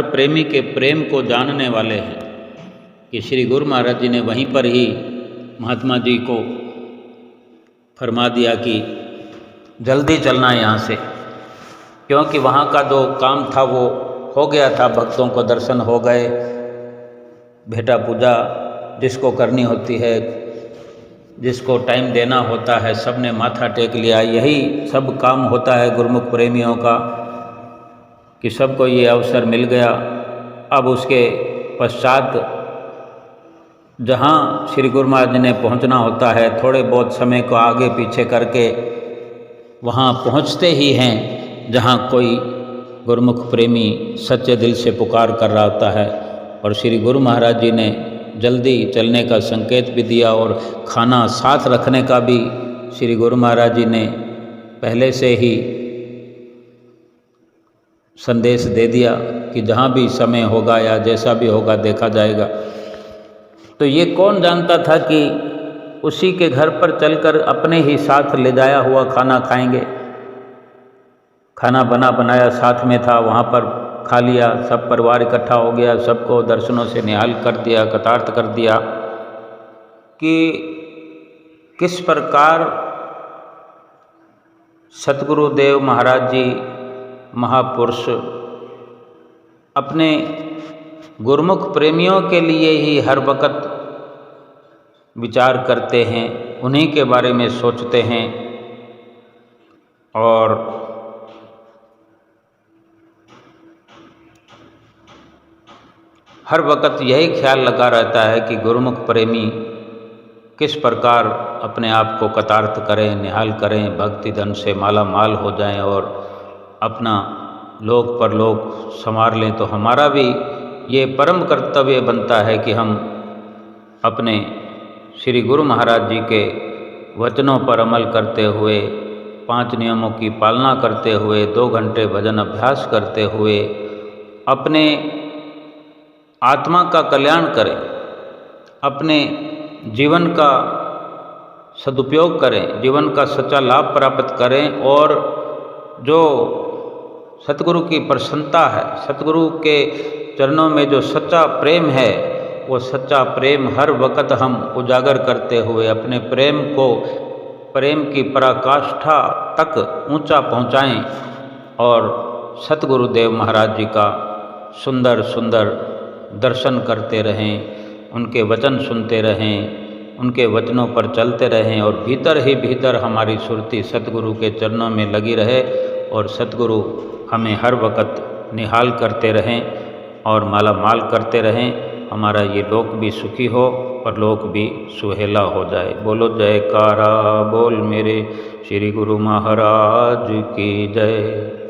प्रेमी के प्रेम को जानने वाले हैं। कि श्री गुरु महाराज जी ने वहीं पर ही महात्मा जी को फरमा दिया कि जल्दी चलना है यहाँ से, क्योंकि वहाँ का जो काम था वो हो गया था, भक्तों को दर्शन हो गए, भेटा पूजा जिसको करनी होती है, जिसको टाइम देना होता है, सब ने माथा टेक लिया। यही सब काम होता है गुरुमुख प्रेमियों का कि सबको ये अवसर मिल गया। अब उसके पश्चात जहाँ श्री गुरु महाराज जी ने पहुँचना होता है, थोड़े बहुत समय को आगे पीछे करके वहाँ पहुँचते ही हैं जहाँ कोई गुरुमुख प्रेमी सच्चे दिल से पुकार कर रहा होता है। और श्री गुरु महाराज जी ने जल्दी चलने का संकेत भी दिया और खाना साथ रखने का भी श्री गुरु महाराज जी ने पहले से ही संदेश दे दिया कि जहाँ भी समय होगा या जैसा भी होगा देखा जाएगा। तो ये कौन जानता था कि उसी के घर पर चलकर अपने ही साथ ले जाया हुआ खाना खाएंगे। खाना बना बनाया साथ में था, वहाँ पर खा लिया, सब परिवार इकट्ठा हो गया, सबको दर्शनों से निहाल कर दिया, कृतार्थ कर दिया कि किस प्रकार सतगुरुदेव महाराज जी महापुरुष अपने गुरुमुख प्रेमियों के लिए ही हर वक्त विचार करते हैं, उन्हीं के बारे में सोचते हैं और हर वक्त यही ख्याल लगा रहता है कि गुरुमुख प्रेमी किस प्रकार अपने आप को कृतार्थ करें, निहाल करें, भक्ति धन से माला माल हो जाएं और अपना लोक परलोक संवार लें। तो हमारा भी ये परम कर्तव्य बनता है कि हम अपने श्री गुरु महाराज जी के वचनों पर अमल करते हुए, 5 नियमों की पालना करते हुए, 2 घंटे भजन अभ्यास करते हुए अपने आत्मा का कल्याण करें, अपने जीवन का सदुपयोग करें, जीवन का सच्चा लाभ प्राप्त करें और जो सतगुरु की प्रसन्नता है, सतगुरु के चरणों में जो सच्चा प्रेम है, वो सच्चा प्रेम हर वक्त हम उजागर करते हुए अपने प्रेम की पराकाष्ठा तक ऊंचा पहुंचाएं और सतगुरुदेव महाराज जी का सुंदर सुंदर दर्शन करते रहें, उनके वचन सुनते रहें, उनके वचनों पर चलते रहें और भीतर ही भीतर हमारी सुरती सतगुरु के चरणों में लगी रहे और सतगुरु हमें हर वक्त निहाल करते रहें और माला माल करते रहें। हमारा ये लोक भी सुखी हो और लोक भी सुहेला हो जाए। बोलो जयकारा बोल मेरे श्री गुरु महाराज की जय।